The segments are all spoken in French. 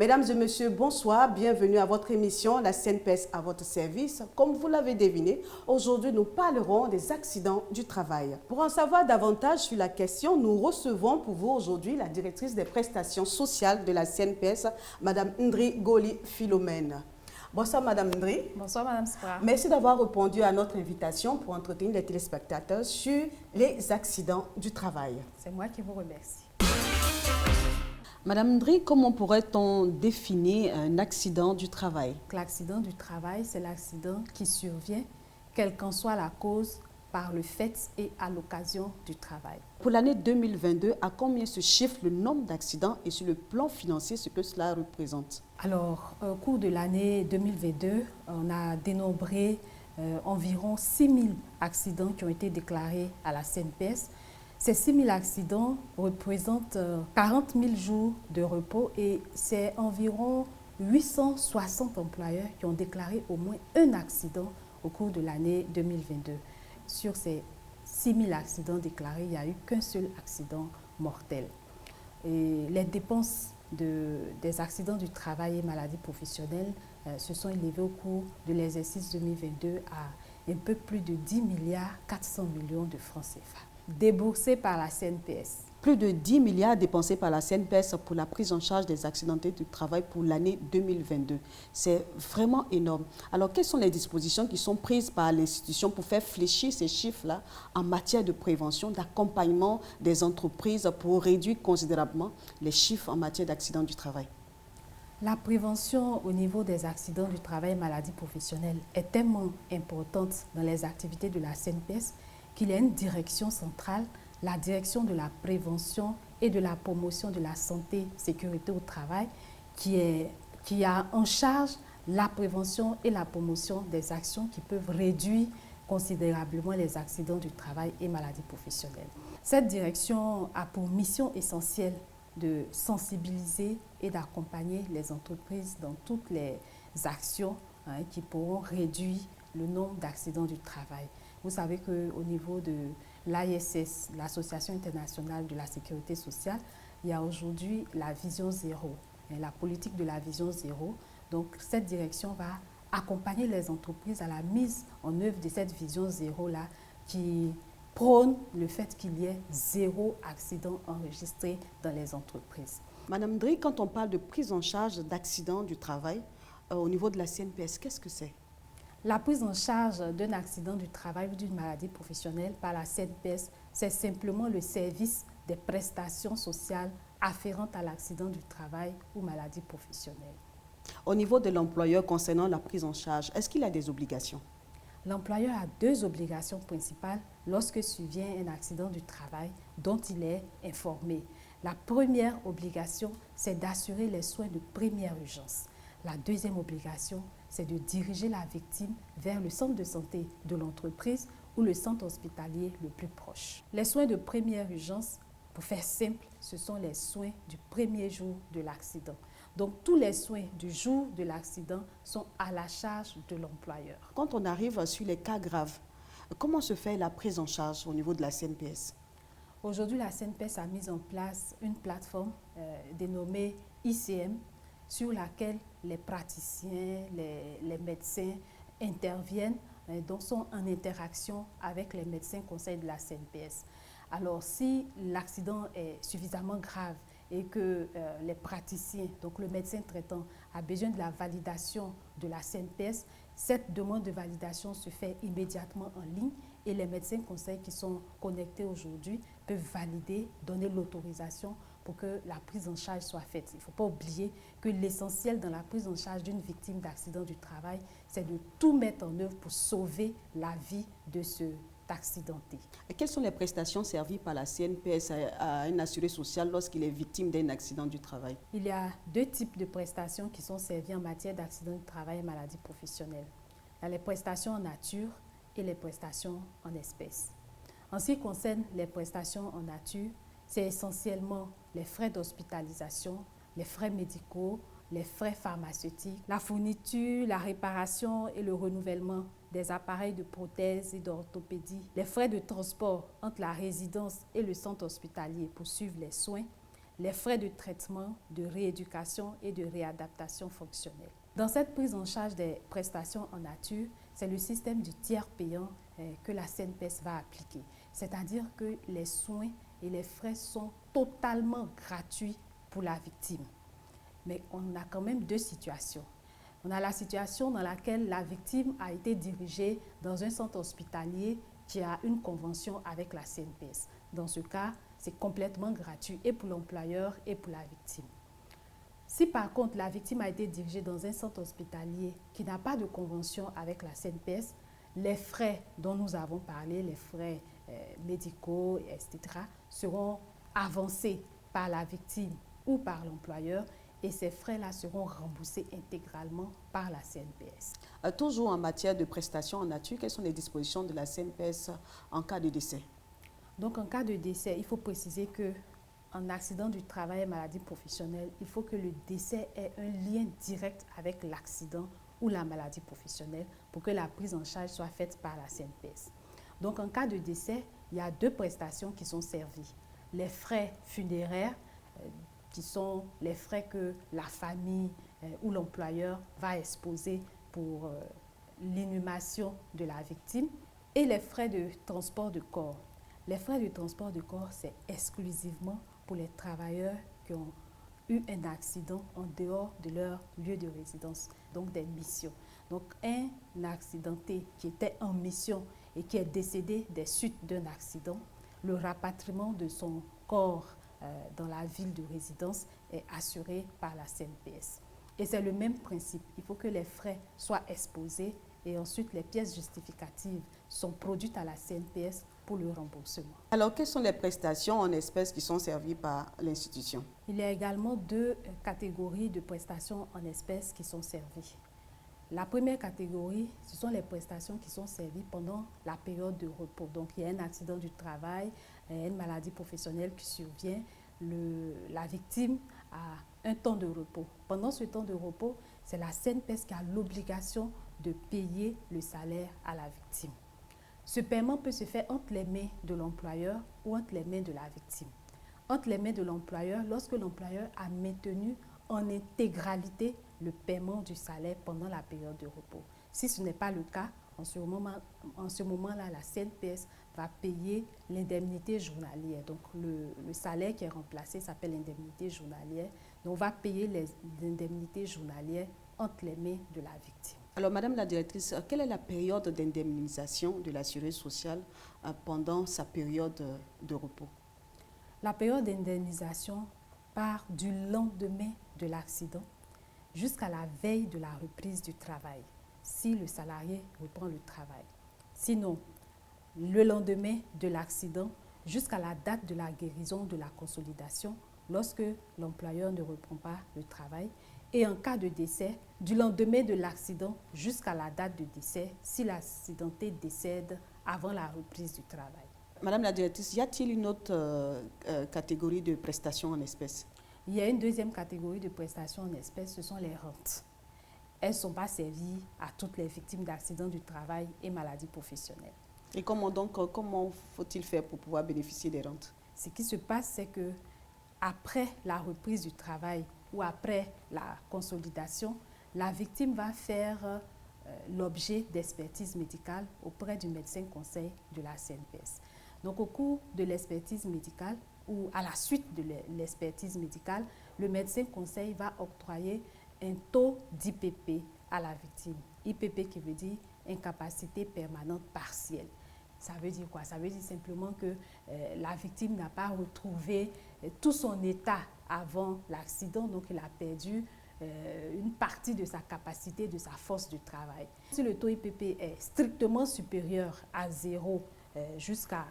Mesdames et messieurs, bonsoir. Bienvenue à votre émission, la CNPS à votre service. Comme vous l'avez deviné, aujourd'hui, nous parlerons des accidents du travail. Pour en savoir davantage sur la question, nous recevons pour vous aujourd'hui la directrice des prestations sociales de la CNPS, Madame Ndri Goli Philomène. Bonsoir Madame Ndri. Bonsoir Madame Spra. Merci d'avoir répondu à notre invitation pour entretenir les téléspectateurs sur les accidents du travail. C'est moi qui vous remercie. Madame Ndri, comment pourrait-on définir un accident du travail? L'accident du travail, c'est l'accident qui survient, quelle qu'en soit la cause, par le fait et à l'occasion du travail. Pour l'année 2022, à combien se chiffre le nombre d'accidents et sur le plan financier, ce que cela représente? Alors, au cours de l'année 2022, on a dénombré environ 6 000 accidents qui ont été déclarés à la CNPS. Ces 6 000 accidents représentent 40 000 jours de repos et c'est environ 860 employeurs qui ont déclaré au moins un accident au cours de l'année 2022. Sur ces 6 000 accidents déclarés, il n'y a eu qu'un seul accident mortel. Et les dépenses des accidents du travail et maladies professionnelles se sont élevées au cours de l'exercice 2022 à un peu plus de 10 milliards 400 millions de francs CFA. Déboursés par la CNPS. Plus de 10 milliards dépensés par la CNPS pour la prise en charge des accidentés du travail pour l'année 2022. C'est vraiment énorme. Alors, quelles sont les dispositions qui sont prises par l'institution pour faire fléchir ces chiffres-là en matière de prévention, d'accompagnement des entreprises pour réduire considérablement les chiffres en matière d'accidents du travail? La prévention au niveau des accidents du travail et maladies professionnelles est tellement importante dans les activités de la CNPS qu'il y a une direction centrale, la direction de la prévention et de la promotion de la santé et sécurité au travail, qui a en charge la prévention et la promotion des actions qui peuvent réduire considérablement les accidents du travail et maladies professionnelles. Cette direction a pour mission essentielle de sensibiliser et d'accompagner les entreprises dans toutes les actions qui pourront réduire le nombre d'accidents du travail. Vous savez qu'au niveau de l'AISS, l'Association internationale de la sécurité sociale, il y a aujourd'hui la vision zéro, la politique de la vision zéro. Donc cette direction va accompagner les entreprises à la mise en œuvre de cette vision zéro-là qui prône le fait qu'il y ait zéro accident enregistré dans les entreprises. Madame Ndri, quand on parle de prise en charge d'accidents du travail au niveau de la CNPS, qu'est-ce que c'est? La prise en charge d'un accident du travail ou d'une maladie professionnelle par la CNPS, c'est simplement le service des prestations sociales afférentes à l'accident du travail ou maladie professionnelle. Au niveau de l'employeur concernant la prise en charge, est-ce qu'il a des obligations? L'employeur a deux obligations principales lorsque survient un accident du travail dont il est informé. La première obligation, c'est d'assurer les soins de première urgence. La deuxième obligation, c'est de diriger la victime vers le centre de santé de l'entreprise ou le centre hospitalier le plus proche. Les soins de première urgence, pour faire simple, ce sont les soins du premier jour de l'accident. Donc, tous les soins du jour de l'accident sont à la charge de l'employeur. Quand on arrive sur les cas graves, comment se fait la prise en charge au niveau de la CNPS? Aujourd'hui, la CNPS a mis en place une plateforme dénommée ICM, sur laquelle les praticiens, les médecins interviennent, donc sont en interaction avec les médecins conseils de la CNPS. Alors, si l'accident est suffisamment grave et que les praticiens, donc le médecin traitant, a besoin de la validation de la CNPS, cette demande de validation se fait immédiatement en ligne et les médecins conseils qui sont connectés aujourd'hui peuvent valider, donner l'autorisation pour que la prise en charge soit faite. Il ne faut pas oublier que l'essentiel dans la prise en charge d'une victime d'accident du travail, c'est de tout mettre en œuvre pour sauver la vie de cet accidenté. Et quelles sont les prestations servies par la CNPS à un assuré social lorsqu'il est victime d'un accident du travail? Il y a deux types de prestations qui sont servies en matière d'accident du travail et maladie professionnelle. Il y a les prestations en nature et les prestations en espèces. En ce qui concerne les prestations en nature, c'est essentiellement les frais d'hospitalisation, les frais médicaux, les frais pharmaceutiques, la fourniture, la réparation et le renouvellement des appareils de prothèse et d'orthopédie, les frais de transport entre la résidence et le centre hospitalier pour suivre les soins, les frais de traitement, de rééducation et de réadaptation fonctionnelle. Dans cette prise en charge des prestations en nature, c'est le système du tiers payant que la CNPS va appliquer. C'est-à-dire que les soins et les frais sont totalement gratuits pour la victime. Mais on a quand même deux situations. On a la situation dans laquelle la victime a été dirigée dans un centre hospitalier qui a une convention avec la CNPS. Dans ce cas, c'est complètement gratuit et pour l'employeur et pour la victime. Si par contre la victime a été dirigée dans un centre hospitalier qui n'a pas de convention avec la CNPS, les frais dont nous avons parlé, les frais médicaux, etc., seront avancés par la victime ou par l'employeur et ces frais-là seront remboursés intégralement par la CNPS. Toujours en matière de prestations en nature, quelles sont les dispositions de la CNPS en cas de décès? Donc en cas de décès, il faut préciser que en accident du travail et maladie professionnelle, il faut que le décès ait un lien direct avec l'accident ou la maladie professionnelle pour que la prise en charge soit faite par la CNPS. Donc en cas de décès, il y a deux prestations qui sont servies. Les frais funéraires, qui sont les frais que la famille ou l'employeur va exposer pour l'inhumation de la victime, et les frais de transport de corps. Les frais de transport de corps, c'est exclusivement pour les travailleurs qui ont eu un accident en dehors de leur lieu de résidence, donc des missions. Donc un accidenté qui était en mission et qui est décédé des suites d'un accident, le rapatriement de son corps dans la ville de résidence est assuré par la CNPS. Et c'est le même principe, il faut que les frais soient exposés et ensuite les pièces justificatives sont produites à la CNPS pour le remboursement. Alors, quelles sont les prestations en espèces qui sont servies par l'institution? Il y a également deux catégories de prestations en espèces qui sont servies. La première catégorie, ce sont les prestations qui sont servies pendant la période de repos. Donc, il y a un accident du travail, une maladie professionnelle qui survient, la victime a un temps de repos. Pendant ce temps de repos, c'est la CNPS qui a l'obligation de payer le salaire à la victime. Ce paiement peut se faire entre les mains de l'employeur ou entre les mains de la victime. Entre les mains de l'employeur, lorsque l'employeur a maintenu en intégralité le paiement du salaire pendant la période de repos. Si ce n'est pas le cas, en ce moment-là, la CNPS va payer l'indemnité journalière. Donc, le salaire qui est remplacé s'appelle l'indemnité journalière. Donc, on va payer les indemnités journalières entre les mains de la victime. Alors, Madame la directrice, quelle est la période d'indemnisation de l'assuré social pendant sa période de repos? La période d'indemnisation part du lendemain de l'accident jusqu'à la veille de la reprise du travail, si le salarié reprend le travail. Sinon, le lendemain de l'accident jusqu'à la date de la guérison de la consolidation, lorsque l'employeur ne reprend pas le travail. Et en cas de décès, du lendemain de l'accident jusqu'à la date de décès, si l'accidenté décède avant la reprise du travail. Madame la directrice, y a-t-il une autre catégorie de prestations en espèces? Il y a une deuxième catégorie de prestations en espèces, ce sont les rentes. Elles ne sont pas servies à toutes les victimes d'accidents du travail et maladies professionnelles. Et comment faut-il faire pour pouvoir bénéficier des rentes? Ce qui se passe, c'est que après la reprise du travail ou après la consolidation, la victime va faire l'objet d'expertise médicale auprès du médecin conseil de la CNPS. Donc au cours de l'expertise médicale ou à la suite de l'expertise médicale, le médecin conseil va octroyer un taux d'IPP à la victime. IPP qui veut dire incapacité permanente partielle. Ça veut dire quoi? Ça veut dire simplement que la victime n'a pas retrouvé tout son état avant l'accident, donc il a perdu une partie de sa capacité, de sa force de travail. Si le taux IPP est strictement supérieur à 0 jusqu'à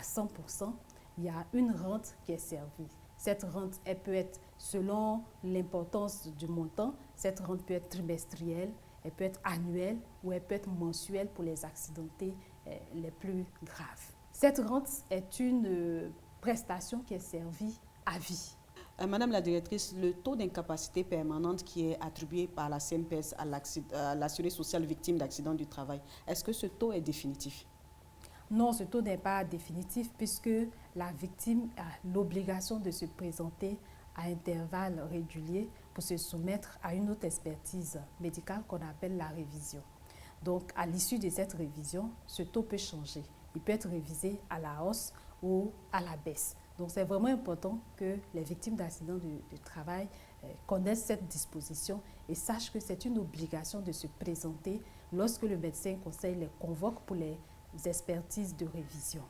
100%, il y a une rente qui est servie. Cette rente, elle peut être selon l'importance du montant, cette rente peut être trimestrielle, elle peut être annuelle ou elle peut être mensuelle pour les accidentés les plus graves. Cette rente est une prestation qui est servie à vie. Madame la directrice, le taux d'incapacité permanente qui est attribué par la CNPS à l'assuré social victime d'accident du travail, est-ce que ce taux est définitif? Non, ce taux n'est pas définitif puisque la victime a l'obligation de se présenter à intervalles réguliers pour se soumettre à une autre expertise médicale qu'on appelle la révision. Donc, à l'issue de cette révision, ce taux peut changer. Il peut être révisé à la hausse ou à la baisse. Donc, c'est vraiment important que les victimes d'accidents du travail connaissent cette disposition et sachent que c'est une obligation de se présenter lorsque le médecin conseil les convoque pour les expertises de révision.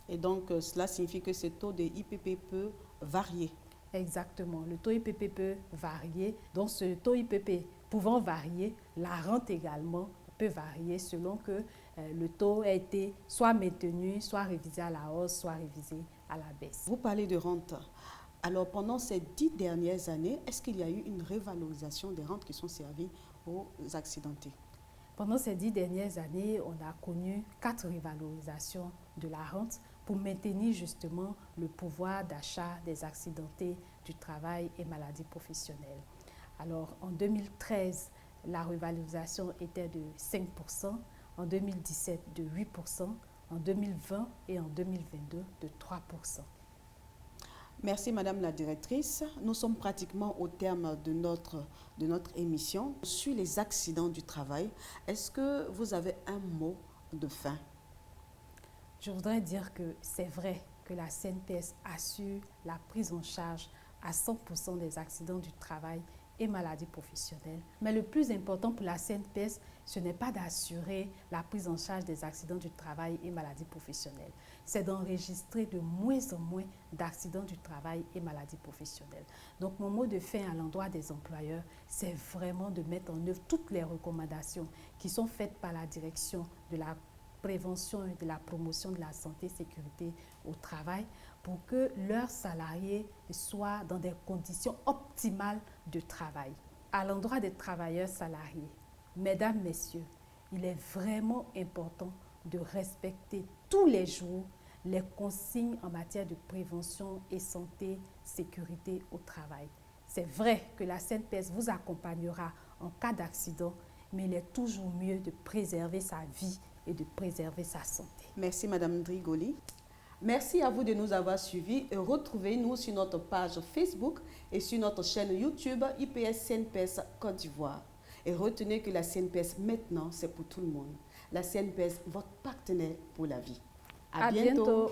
Et donc, cela signifie que ce taux de IPP peut varier. Exactement. Le taux IPP peut varier. Donc, ce taux IPP pouvant varier, la rente également peut varier selon que le taux a été soit maintenu, soit révisé à la hausse, soit révisé à la baisse. Vous parlez de rente. Alors, pendant ces 10 dernières années, est-ce qu'il y a eu une révalorisation des rentes qui sont servies aux accidentés? Pendant ces 10 dernières années, on a connu 4 revalorisations de la rente pour maintenir justement le pouvoir d'achat des accidentés du travail et maladies professionnelles. Alors, en 2013, la revalorisation était de 5%, en 2017 de 8%, en 2020 et en 2022 de 3%. Merci Madame la Directrice. Nous sommes pratiquement au terme de notre émission sur les accidents du travail. Est-ce que vous avez un mot de fin? Je voudrais dire que c'est vrai que la CNPS assure la prise en charge à 100% des accidents du travail et maladies professionnelles. Mais le plus important pour la CNPS, ce n'est pas d'assurer la prise en charge des accidents du travail et maladies professionnelles. C'est d'enregistrer de moins en moins d'accidents du travail et maladies professionnelles. Donc mon mot de fin à l'endroit des employeurs, c'est vraiment de mettre en œuvre toutes les recommandations qui sont faites par la direction de la prévention et de la promotion de la santé et sécurité au travail pour que leurs salariés soient dans des conditions optimales de travail. À l'endroit des travailleurs salariés, mesdames, messieurs, il est vraiment important de respecter tous les jours les consignes en matière de prévention et santé, sécurité au travail. C'est vrai que la CNPS vous accompagnera en cas d'accident, mais il est toujours mieux de préserver sa vie et de préserver sa santé. Merci Madame Drigoli. Merci à vous de nous avoir suivis et retrouvez-nous sur notre page Facebook et sur notre chaîne YouTube IPS CNPS Côte d'Ivoire. Et retenez que la CNPS maintenant, c'est pour tout le monde. La CNPS, votre partenaire pour la vie. À bientôt.